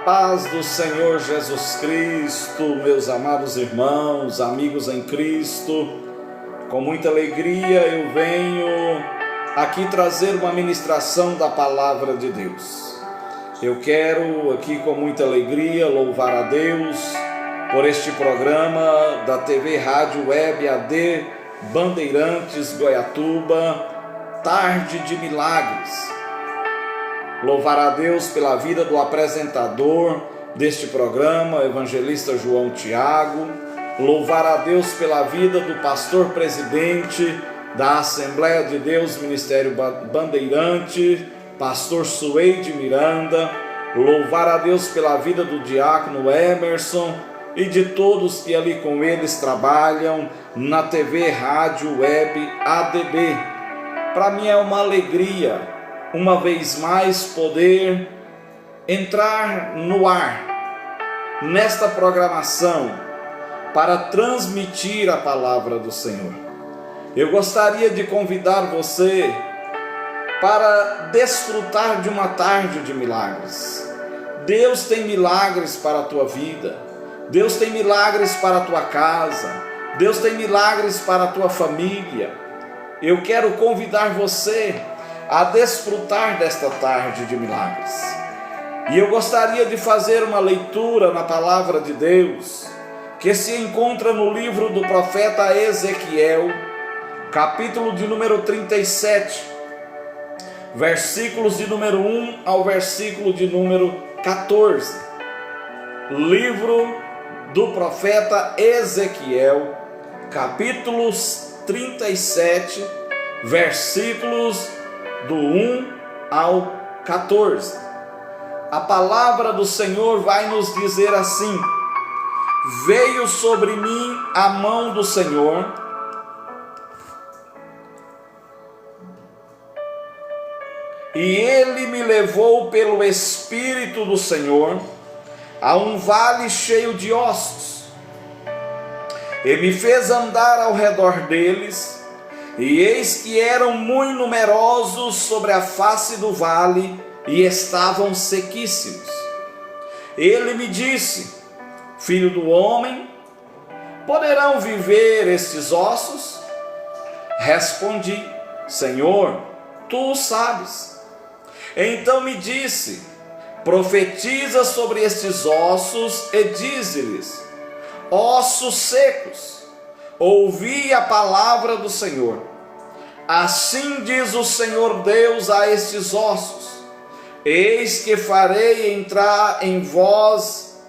paz do Senhor Jesus Cristo, meus amados irmãos, amigos em Cristo, com muita alegria eu venho aqui trazer uma ministração da Palavra de Deus. Eu quero aqui com muita alegria louvar a Deus por este programa da TV Rádio Web AD Bandeirantes Goiatuba, Tarde de Milagres. Louvar a Deus pela vida do apresentador deste programa, evangelista João Tiago. Louvar a Deus pela vida do pastor presidente da Assembleia de Deus Ministério Bandeirante, pastor Sueide Miranda. Louvar a Deus pela vida do diácono Emerson e de todos que ali com eles trabalham na TV Rádio Web ADB. Para mim é uma alegria uma vez mais poder entrar no ar nesta programação para transmitir a palavra do Senhor. Eu gostaria de convidar você para desfrutar de uma tarde de milagres. Deus tem milagres para a tua vida, Deus tem milagres para a tua casa, Deus tem milagres para a tua família. Eu quero convidar você a desfrutar desta tarde de milagres. E eu gostaria de fazer uma leitura na palavra de Deus, que se encontra no livro do profeta Ezequiel, capítulo de número 37, versículos de número 1 ao versículo de número 14. Livro do profeta Ezequiel, capítulo 37, versículos do 1 ao 14. A palavra do Senhor vai nos dizer assim: veio sobre mim a mão do Senhor, e ele me levou pelo Espírito do Senhor a um vale cheio de ossos, e me fez andar ao redor deles, e eis que eram muito numerosos sobre a face do vale, e estavam sequíssimos. Ele me disse: filho do homem, poderão viver estes ossos? Respondi: Senhor, tu o sabes. Então me disse: profetiza sobre estes ossos e dize-lhes: ossos secos, ouvi a palavra do Senhor. Assim diz o Senhor Deus a estes ossos: eis que farei entrar em vós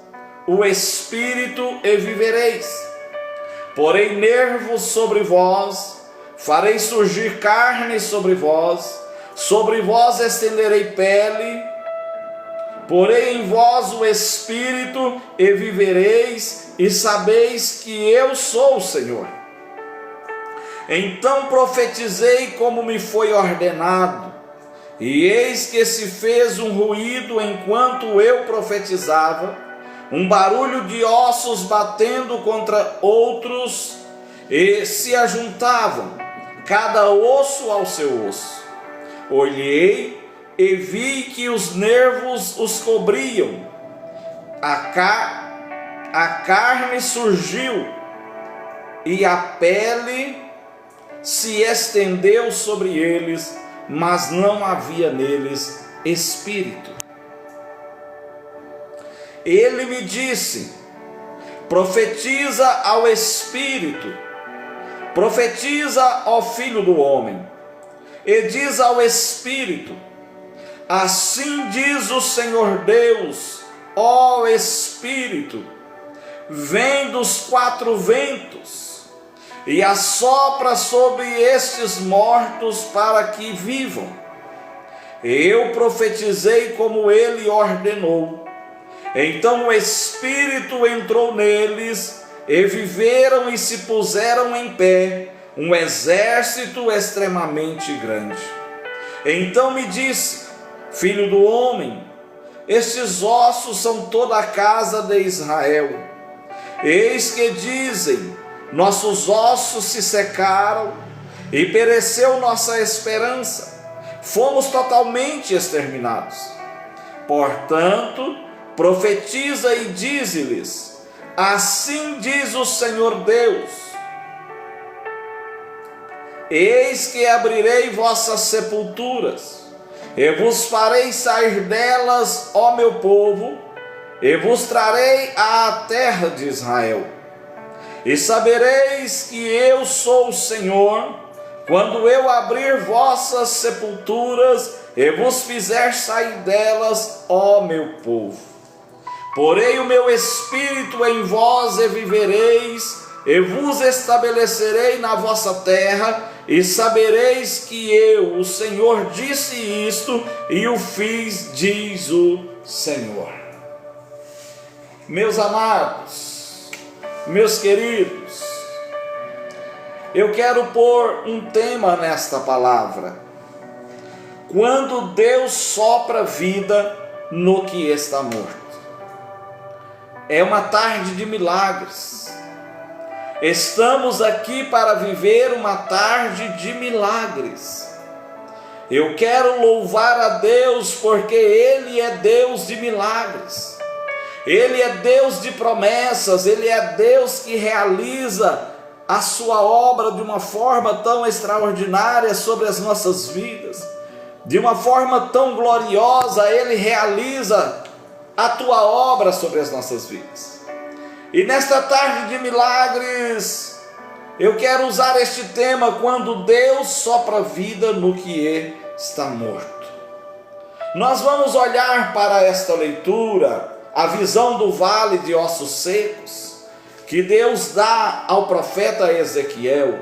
o Espírito e vivereis. Porei nervos sobre vós, farei surgir carne sobre vós estenderei pele, porei em vós o Espírito e vivereis, e sabeis que eu sou o Senhor. Então profetizei como me foi ordenado, e eis que se fez um ruído enquanto eu profetizava, um barulho de ossos batendo contra outros, e se ajuntavam, cada osso ao seu osso. Olhei e vi que os nervos os cobriam, a carne surgiu, e a pele se estendeu sobre eles, mas não havia neles espírito. Ele me disse: profetiza ao Espírito, profetiza ao Filho do Homem, e diz ao Espírito: assim diz o Senhor Deus, ó Espírito, vem dos quatro ventos, e assopra sobre estes mortos para que vivam. Eu profetizei como ele ordenou. Então o Espírito entrou neles, e viveram e se puseram em pé, um exército extremamente grande. Então me disse: filho do homem, estes ossos são toda a casa de Israel. Eis que dizem: nossos ossos se secaram, e pereceu nossa esperança, fomos totalmente exterminados. Portanto, profetiza e dize-lhes: assim diz o Senhor Deus: eis que abrirei vossas sepulturas, e vos farei sair delas, ó meu povo, e vos trarei à terra de Israel. E sabereis que eu sou o Senhor, quando eu abrir vossas sepulturas e vos fizer sair delas, ó meu povo. Porei o meu espírito em vós e vivereis, e vos estabelecerei na vossa terra, e sabereis que eu, o Senhor, disse isto e o fiz, diz o Senhor. Meus amados, meus queridos, eu quero pôr um tema nesta palavra: quando Deus sopra vida no que está morto. É uma tarde de milagres. Estamos aqui para viver uma tarde de milagres. Eu quero louvar a Deus porque Ele é Deus de milagres. Ele é Deus de promessas. Ele é Deus que realiza a sua obra de uma forma tão extraordinária sobre as nossas vidas. De uma forma tão gloriosa, Ele realiza a tua obra sobre as nossas vidas. E nesta tarde de milagres, eu quero usar este tema: quando Deus sopra vida no que está morto. Nós vamos olhar para esta leitura, a visão do vale de ossos secos, que Deus dá ao profeta Ezequiel.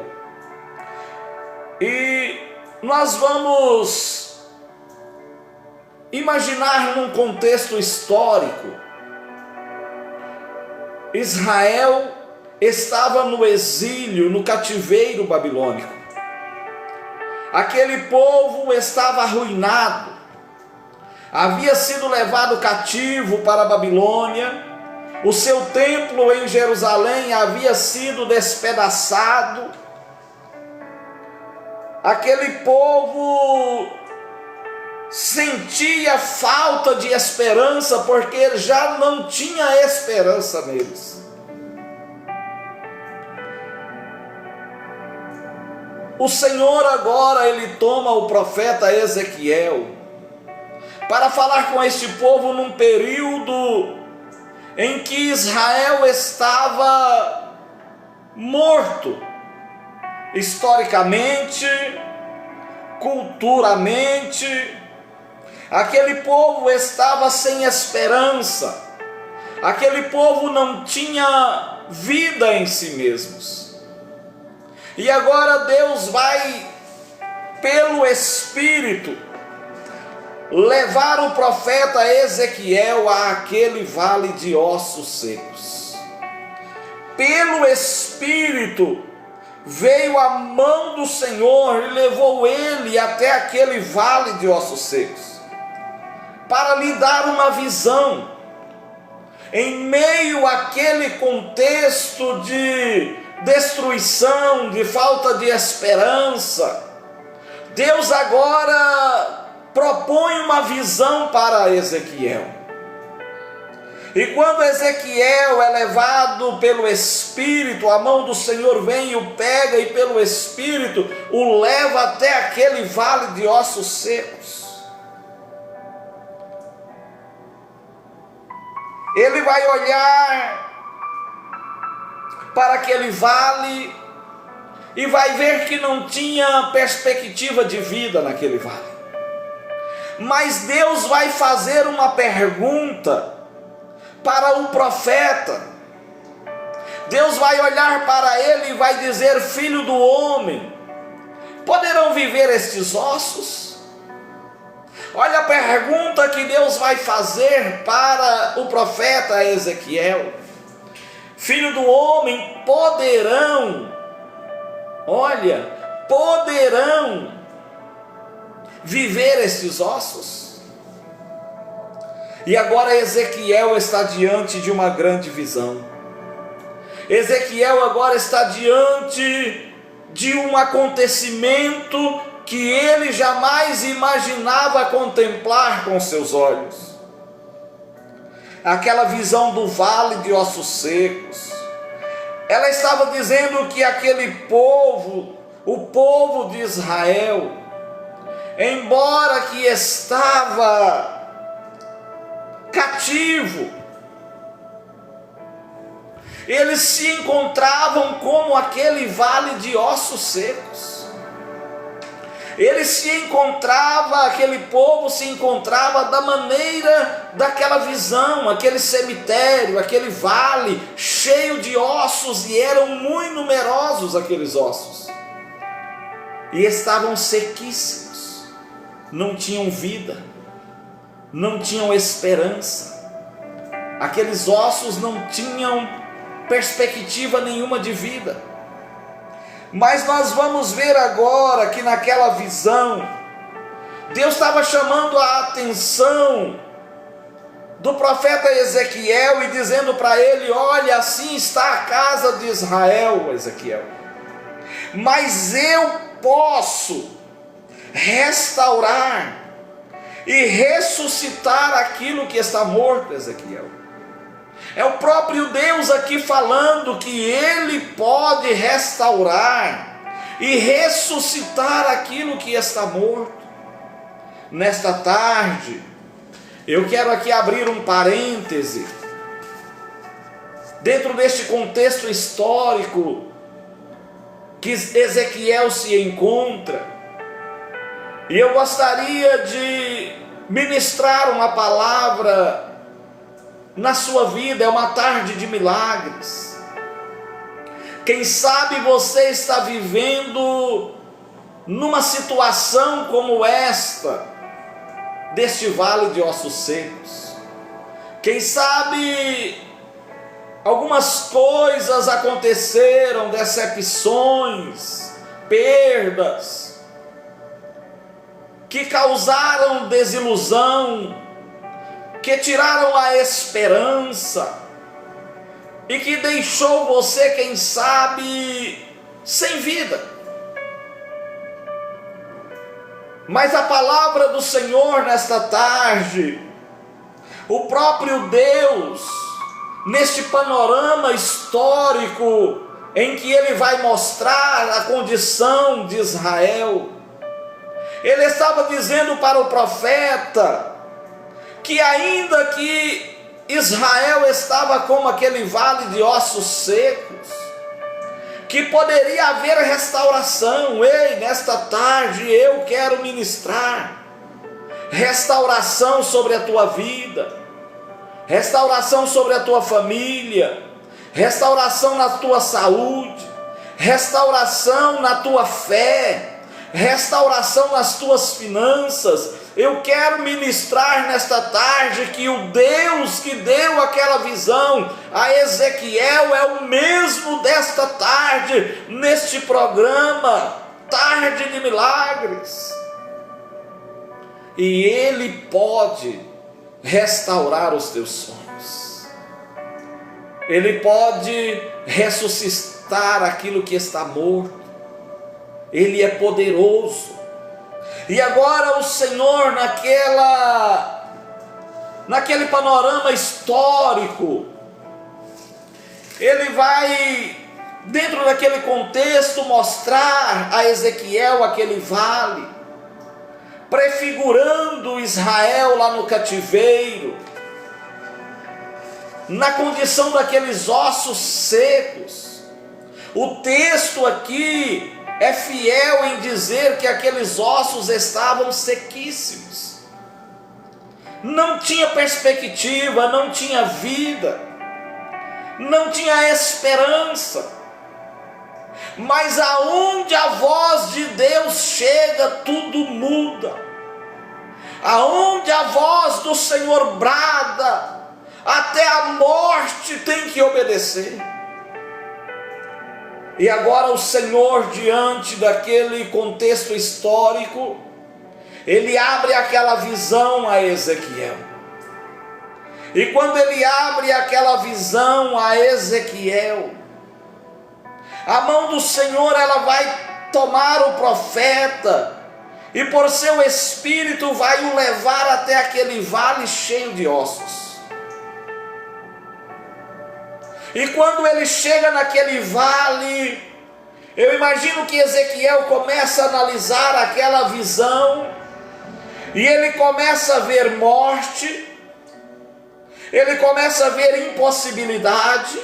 E nós vamos imaginar num contexto histórico. Israel estava no exílio, no cativeiro babilônico. Aquele povo estava arruinado, havia sido levado cativo para a Babilônia, o seu templo em Jerusalém havia sido despedaçado. Aquele povo sentia falta de esperança, porque já não tinha esperança neles. O Senhor agora, Ele toma o profeta Ezequiel para falar com este povo num período em que Israel estava morto, historicamente, culturalmente. Aquele povo estava sem esperança, aquele povo não tinha vida em si mesmos. E agora Deus vai, pelo Espírito, levar o profeta Ezequiel àquele vale de ossos secos. Pelo Espírito veio a mão do Senhor e levou ele até aquele vale de ossos secos, para lhe dar uma visão. Em meio àquele contexto de destruição, de falta de esperança, Deus agora propõe uma visão para Ezequiel. E quando Ezequiel é levado pelo Espírito, a mão do Senhor vem e o pega, e pelo Espírito o leva até aquele vale de ossos secos. Ele vai olhar para aquele vale e vai ver que não tinha perspectiva de vida naquele vale. Mas Deus vai fazer uma pergunta para o profeta. Deus vai olhar para ele e vai dizer: filho do homem, poderão viver estes ossos? Olha a pergunta que Deus vai fazer para o profeta Ezequiel. Filho do homem, poderão viver estes ossos? E agora Ezequiel está diante de uma grande visão. Ezequiel agora está diante de um acontecimento que ele jamais imaginava contemplar com seus olhos. aquela visão do vale de ossos secos. Ela estava dizendo que aquele povo, o povo de Israel, embora que estava cativo, eles se encontravam como aquele vale de ossos secos. Ele se encontrava, aquele povo se encontrava da maneira daquela visão, aquele cemitério, aquele vale cheio de ossos, e eram muito numerosos aqueles ossos, e estavam sequíssimos, não tinham vida, não tinham esperança, aqueles ossos não tinham perspectiva nenhuma de vida. Mas nós vamos ver agora que naquela visão, Deus estava chamando a atenção do profeta Ezequiel e dizendo para ele: olha, assim está a casa de Israel, Ezequiel, mas eu posso restaurar e ressuscitar aquilo que está morto, Ezequiel. É o próprio Deus aqui falando que Ele pode restaurar e ressuscitar aquilo que está morto. Nesta tarde, eu quero aqui abrir um parêntese, dentro deste contexto histórico que Ezequiel se encontra, e eu gostaria de ministrar uma palavra na sua vida. É uma tarde de milagres. Quem sabe você está vivendo numa situação como esta, deste vale de ossos secos. Quem sabe algumas coisas aconteceram, decepções, perdas, que causaram desilusão, que tiraram a esperança, e que deixou você, quem sabe, sem vida. Mas a palavra do Senhor nesta tarde, o próprio Deus, neste panorama histórico, em que Ele vai mostrar a condição de Israel, Ele estava dizendo para o profeta, que ainda que Israel estava como aquele vale de ossos secos, que poderia haver restauração. Ei, nesta tarde eu quero ministrar restauração sobre a tua vida, restauração sobre a tua família, restauração na tua saúde, restauração na tua fé, restauração nas tuas finanças. Eu quero ministrar nesta tarde que o Deus que deu aquela visão a Ezequiel é o mesmo desta tarde, neste programa, Tarde de Milagres. E Ele pode restaurar os teus sonhos. Ele pode ressuscitar aquilo que está morto. Ele é poderoso. E agora o Senhor, naquele panorama histórico, Ele vai, dentro daquele contexto, mostrar a Ezequiel aquele vale, prefigurando Israel lá no cativeiro, na condição daqueles ossos secos. O texto aqui é fiel em dizer que aqueles ossos estavam sequíssimos, não tinha perspectiva, não tinha vida, não tinha esperança. Mas aonde a voz de Deus chega, tudo muda. Aonde a voz do Senhor brada, até a morte tem que obedecer. E agora o Senhor, diante daquele contexto histórico, Ele abre aquela visão a Ezequiel. E quando Ele abre aquela visão a Ezequiel, a mão do Senhor, ela vai tomar o profeta, e por seu espírito vai o levar até aquele vale cheio de ossos. E quando ele chega naquele vale, eu imagino que Ezequiel começa a analisar aquela visão, e ele começa a ver morte, ele começa a ver impossibilidade,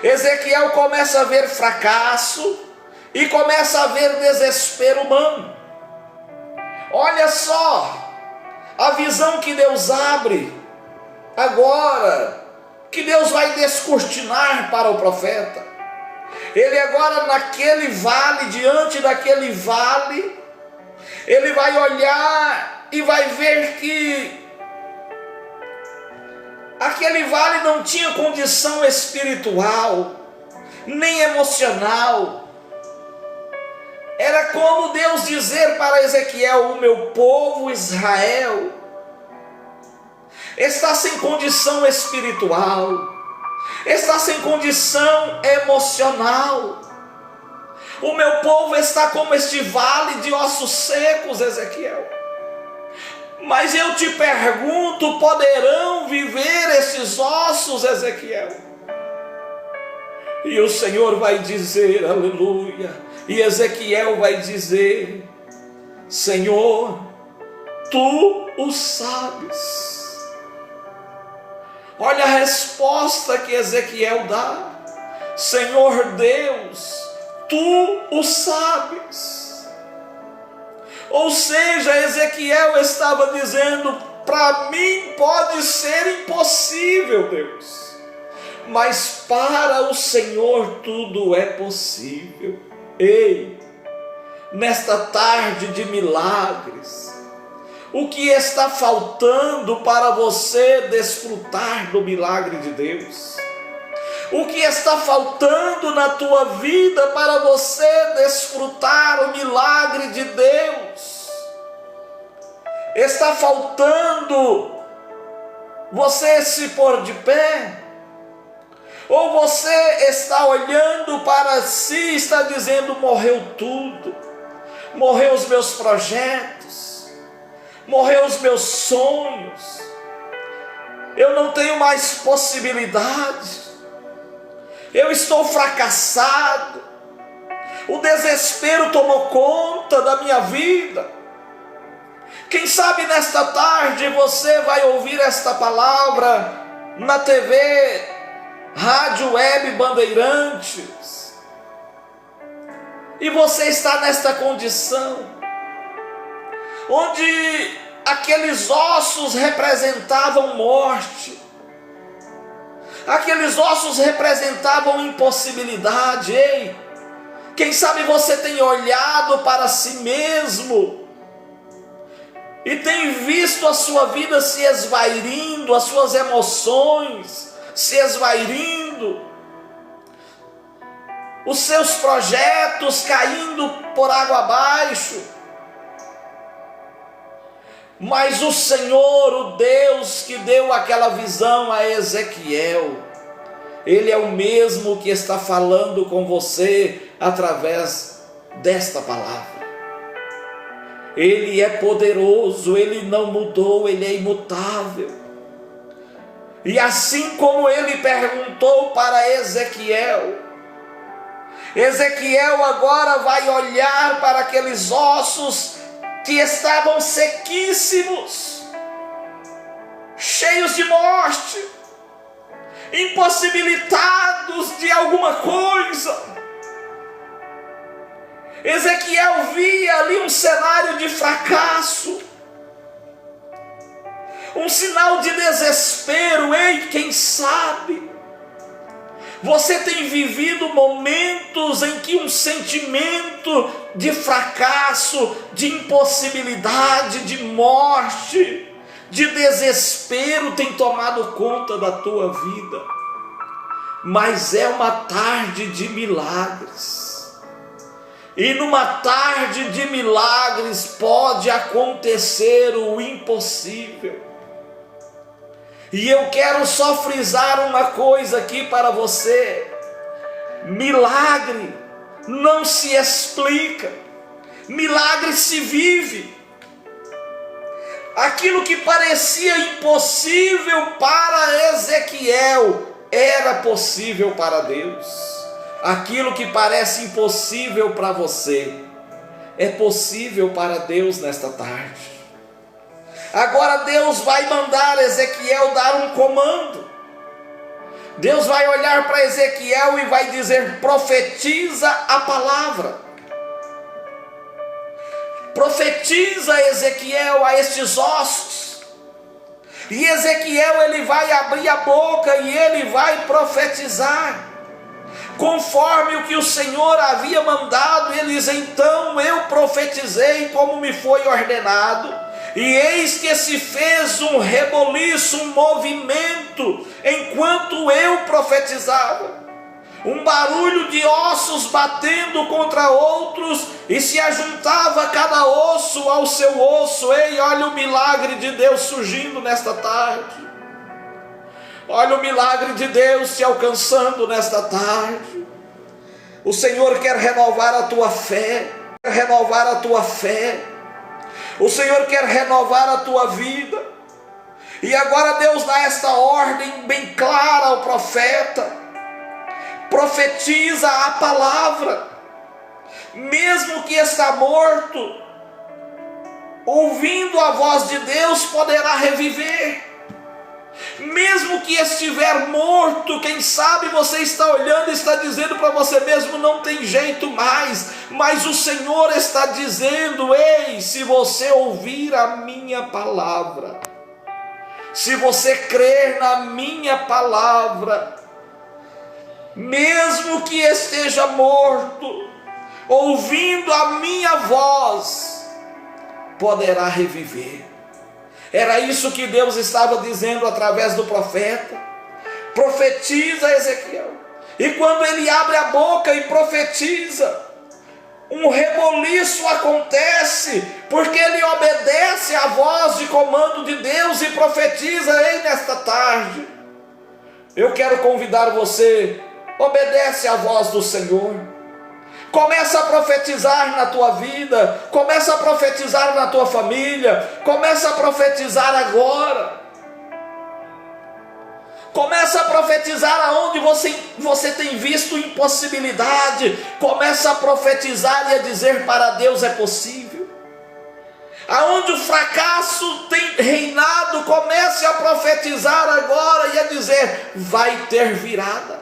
Ezequiel começa a ver fracasso, e começa a ver desespero humano. Olha só a visão que Deus abre agora, que Deus vai descortinar para o profeta. Ele agora naquele vale, diante daquele vale, ele vai olhar e vai ver que aquele vale não tinha condição espiritual, nem emocional. Era como Deus dizer para Ezequiel: o meu povo Israel está sem condição espiritual, está sem condição emocional. O meu povo está como este vale de ossos secos, Ezequiel. Mas eu te pergunto, poderão viver esses ossos, Ezequiel? E o Senhor vai dizer, aleluia, e Ezequiel vai dizer: Senhor, tu o sabes. Olha a resposta que Ezequiel dá: Senhor Deus, tu o sabes. Ou seja, Ezequiel estava dizendo: para mim pode ser impossível, Deus, mas para o Senhor tudo é possível. Ei, nesta tarde de milagres, o que está faltando para você desfrutar do milagre de Deus? O que está faltando na tua vida para você desfrutar o milagre de Deus? Está faltando você se pôr de pé? Ou você está olhando para si e está dizendo: morreu tudo, morreu os meus projetos, morreu os meus sonhos, eu não tenho mais possibilidade, eu estou fracassado, o desespero tomou conta da minha vida. Quem sabe nesta tarde você vai ouvir esta palavra na TV, Rádio Web Bandeirantes, e você está nesta condição, onde aqueles ossos representavam morte, aqueles ossos representavam impossibilidade. Ei, quem sabe você tem olhado para si mesmo e tem visto a sua vida se esvairindo, as suas emoções se esvairindo, os seus projetos caindo por água abaixo. Mas o Senhor, o Deus que deu aquela visão a Ezequiel, Ele é o mesmo que está falando com você através desta palavra. Ele é poderoso, Ele não mudou, Ele é imutável. E assim como Ele perguntou para Ezequiel, Ezequiel agora vai olhar para aqueles ossos que estavam sequíssimos, cheios de morte, impossibilitados de alguma coisa. Ezequiel via ali um cenário de fracasso, um sinal de desespero. Ei, quem sabe você tem vivido momentos em que um sentimento de fracasso, de impossibilidade, de morte, de desespero tem tomado conta da tua vida. Mas é uma tarde de milagres, e numa tarde de milagres pode acontecer o impossível. E eu quero só frisar uma coisa aqui para você: milagre não se explica, milagre se vive. Aquilo que parecia impossível para Ezequiel era possível para Deus. Aquilo que parece impossível para você, é possível para Deus nesta tarde. Agora Deus vai mandar Ezequiel dar um comando. Deus vai olhar para Ezequiel e vai dizer: profetiza a palavra. Profetiza, Ezequiel, a estes ossos. E Ezequiel, ele vai abrir a boca e ele vai profetizar conforme o que o Senhor havia mandado. Ele diz: então eu profetizei como me foi ordenado, e eis que se fez um reboliço, um movimento, enquanto eu profetizava, um barulho de ossos batendo contra outros, e se ajuntava cada osso ao seu osso. Ei, olha o milagre de Deus surgindo nesta tarde. Olha o milagre de Deus te alcançando nesta tarde. O Senhor quer renovar a tua fé, quer renovar a tua fé. O Senhor quer renovar a tua vida. E agora Deus dá esta ordem bem clara ao profeta: profetiza a palavra. Mesmo que está morto, ouvindo a voz de Deus, poderá reviver. Mesmo que estiver morto, quem sabe você está olhando e está dizendo para você mesmo: não tem jeito mais. Mas o Senhor está dizendo: ei, se você ouvir a minha palavra, se você crer na minha palavra, mesmo que esteja morto, ouvindo a minha voz, poderá reviver. Era isso que Deus estava dizendo através do profeta. Profetiza, Ezequiel. E quando ele abre a boca e profetiza, um reboliço acontece, porque ele obedece à voz de comando de Deus e profetiza. Ei, nesta tarde, eu quero convidar você: obedece à voz do Senhor. Começa a profetizar na tua vida, começa a profetizar na tua família, começa a profetizar agora. Começa a profetizar aonde você tem visto impossibilidade. Começa a profetizar e a dizer para Deus: é possível. Aonde o fracasso tem reinado, comece a profetizar agora e a dizer: vai ter virada.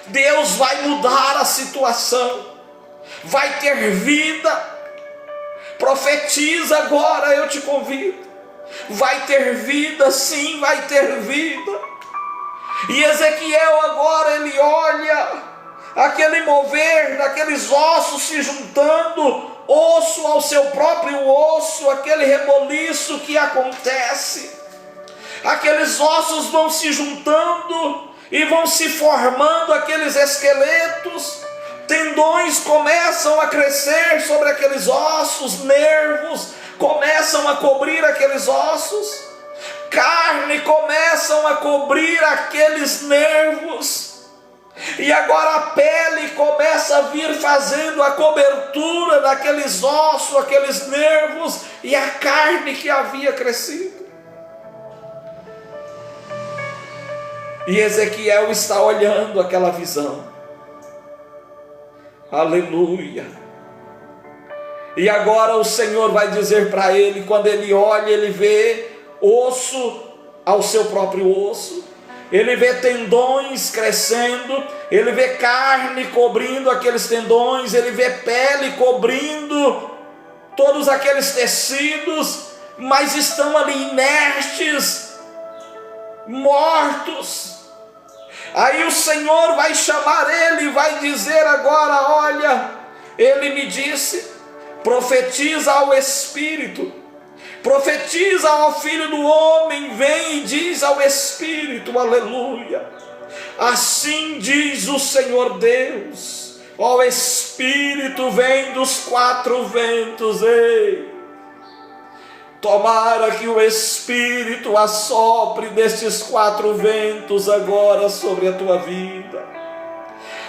Deus vai mudar a situação, vai ter vida. Profetiza agora, eu te convido. Vai ter vida, sim, vai ter vida. E Ezequiel agora, ele olha aquele mover daqueles ossos se juntando, osso ao seu próprio osso, aquele reboliço que acontece. Aqueles ossos vão se juntando e vão se formando aqueles esqueletos. Tendões começam a crescer sobre aqueles ossos, nervos começam a cobrir aqueles ossos, carne começam a cobrir aqueles nervos, e agora a pele começa a vir fazendo a cobertura daqueles ossos, aqueles nervos e a carne que havia crescido. E Ezequiel está olhando aquela visão. Aleluia. E agora o Senhor vai dizer para ele, quando ele olha, ele vê osso ao seu próprio osso, ele vê tendões crescendo, ele vê carne cobrindo aqueles tendões, ele vê pele cobrindo todos aqueles tecidos, mas estão ali inertes, mortos. Aí o Senhor vai chamar ele e vai dizer agora: olha, ele me disse, profetiza ao Espírito, profetiza ao Filho do Homem, vem e diz ao Espírito, aleluia, assim diz o Senhor Deus, ó Espírito, vem dos quatro ventos, ei, tomara que o Espírito assopre destes quatro ventos agora sobre a tua vida.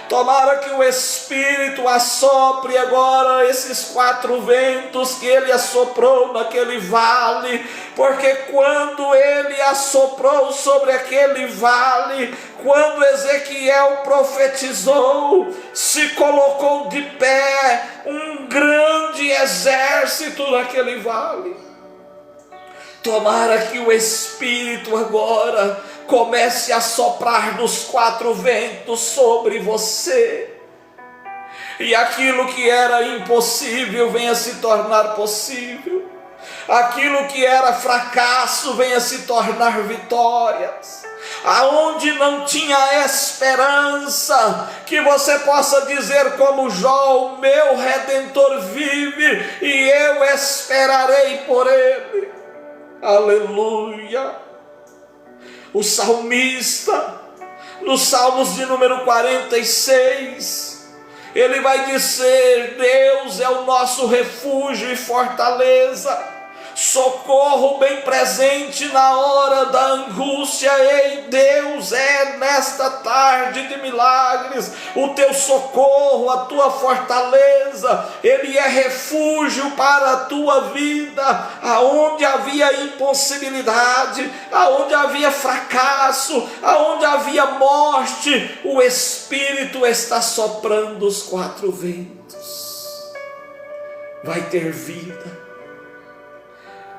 Tomara que o Espírito assopre agora esses 4 ventos que ele assoprou naquele vale, porque quando ele assoprou sobre aquele vale, quando Ezequiel profetizou, se colocou de pé um grande exército naquele vale. Tomara que o Espírito agora comece a soprar nos 4 ventos sobre você, e aquilo que era impossível venha se tornar possível, aquilo que era fracasso venha se tornar vitórias, aonde não tinha esperança, que você possa dizer como Jó: o meu Redentor vive e eu esperarei por ele. Aleluia. O salmista, nos Salmos de número 46, ele vai dizer: Deus é o nosso refúgio e fortaleza, socorro bem presente na hora da angústia. Ei, Deus é nesta tarde de milagres o teu socorro, a tua fortaleza. Ele é refúgio para a tua vida, aonde havia impossibilidade, aonde havia fracasso, aonde havia morte, o Espírito está soprando os 4 ventos. Vai ter vida.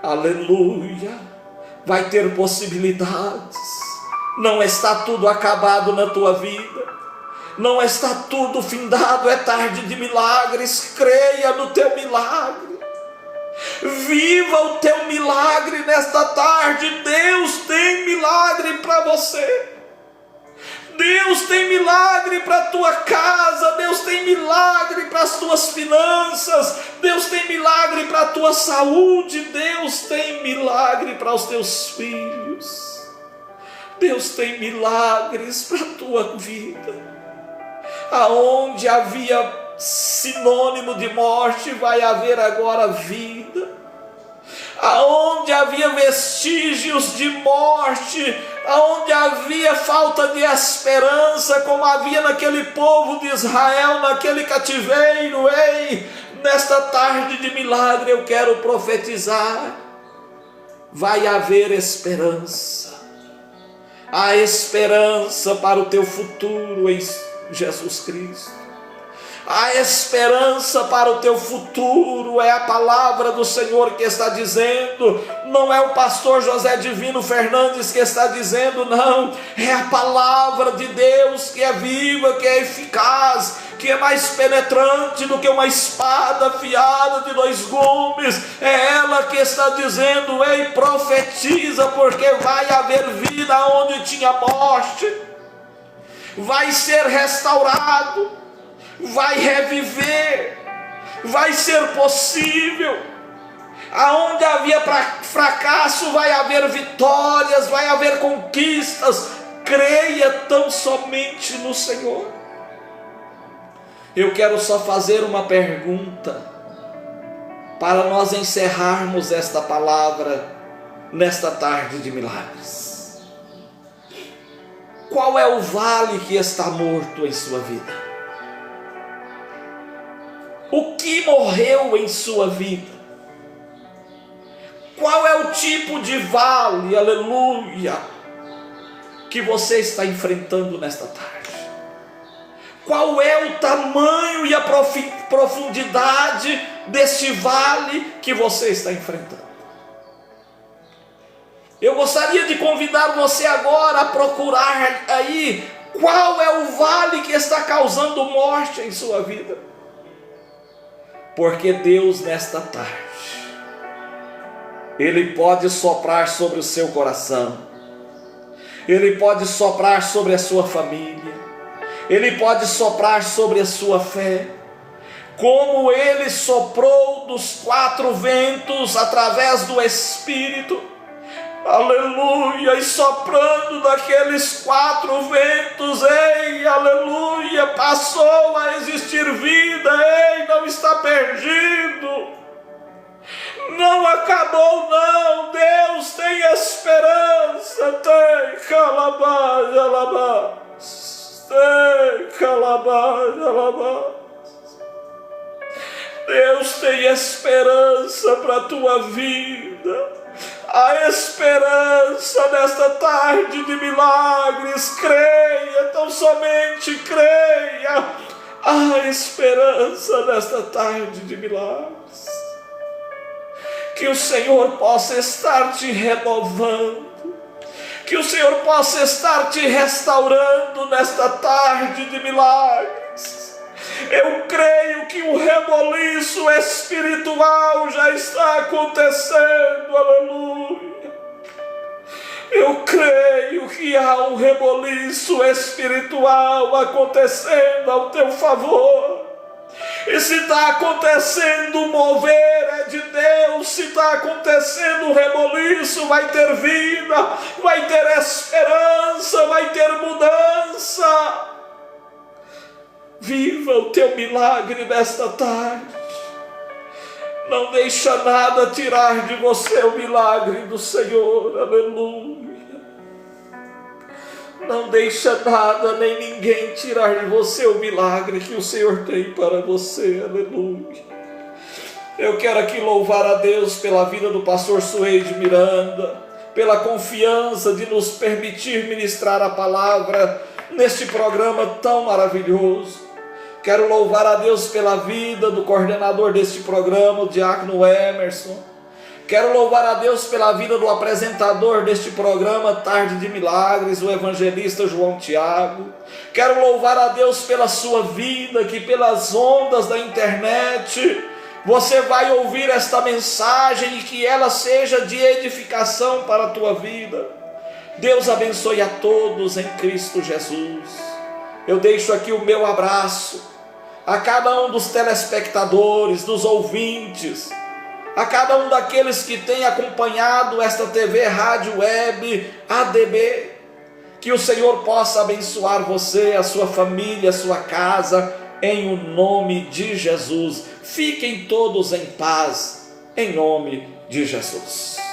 Aleluia, vai ter possibilidades. Não está tudo acabado na tua vida, não está tudo findado, é tarde de milagres. Creia no teu milagre, viva o teu milagre nesta tarde. Deus tem milagre para você, Deus tem milagre para a tua casa, Deus tem milagre para as tuas finanças, Deus tem milagre para a tua saúde, Deus tem milagre para os teus filhos, Deus tem milagres para a tua vida. Aonde havia sinônimo de morte, vai haver agora vida. Aonde havia vestígios de morte, aonde havia falta de esperança, como havia naquele povo de Israel, naquele cativeiro, ei, nesta tarde de milagre eu quero profetizar: vai haver esperança. Há esperança para o teu futuro em Jesus Cristo. A esperança para o teu futuro, é a palavra do Senhor que está dizendo. Não é o pastor José Divino Fernandes que está dizendo, não. É a palavra de Deus que é viva, que é eficaz, que é mais penetrante do que uma espada afiada de 2 gumes. É ela que está dizendo: ei, profetiza, porque vai haver vida onde tinha morte. Vai ser restaurado, vai reviver, vai ser possível. Aonde havia fracasso, vai haver vitórias, vai haver conquistas. Creia tão somente no Senhor. Eu quero só fazer uma pergunta para nós encerrarmos esta palavra nesta tarde de milagres. Qual é o vale que está morto em sua vida? O que morreu em sua vida? Qual é o tipo de vale, aleluia, que você está enfrentando nesta tarde? Qual é o tamanho e a profundidade deste vale que você está enfrentando? Eu gostaria de convidar você agora a procurar aí qual é o vale que está causando morte em sua vida. Porque Deus nesta tarde, Ele pode soprar sobre o seu coração, Ele pode soprar sobre a sua família, Ele pode soprar sobre a sua fé, como Ele soprou dos 4 ventos através do Espírito, aleluia, e soprando daqueles 4 ventos, ei, aleluia, passou a existir vida. Ei, não está perdido, não acabou não, Deus tem esperança, tem calabás, alabás, tem Deus tem esperança para a tua vida. A esperança nesta tarde de milagres. Creia, tão somente creia. A esperança nesta tarde de milagres. Que o Senhor possa estar te renovando. Que o Senhor possa estar te restaurando nesta tarde de milagres. Eu creio que o reboliço espiritual já está acontecendo, aleluia. Eu creio que há um reboliço espiritual acontecendo ao teu favor. E se está acontecendo o mover é de Deus, se está acontecendo o reboliço, vai ter vida, vai ter esperança, vai ter mudança. Viva o teu milagre nesta tarde. Não deixa nada tirar de você o milagre do Senhor, aleluia. Não deixa nada nem ninguém tirar de você o milagre que o Senhor tem para você, aleluia. Eu quero aqui louvar a Deus pela vida do pastor Suede Miranda, pela confiança de nos permitir ministrar a palavra neste programa tão maravilhoso. Quero louvar a Deus pela vida do coordenador deste programa, o diácono Emerson. Quero louvar a Deus pela vida do apresentador deste programa Tarde de Milagres, o evangelista João Tiago. Quero louvar a Deus pela sua vida, que pelas ondas da internet você vai ouvir esta mensagem e que ela seja de edificação para a tua vida. Deus abençoe a todos em Cristo Jesus. Eu deixo aqui o meu abraço a cada um dos telespectadores, dos ouvintes, a cada um daqueles que têm acompanhado esta TV, rádio, web, ADB, que o Senhor possa abençoar você, a sua família, a sua casa, em o nome de Jesus. Fiquem todos em paz, em nome de Jesus.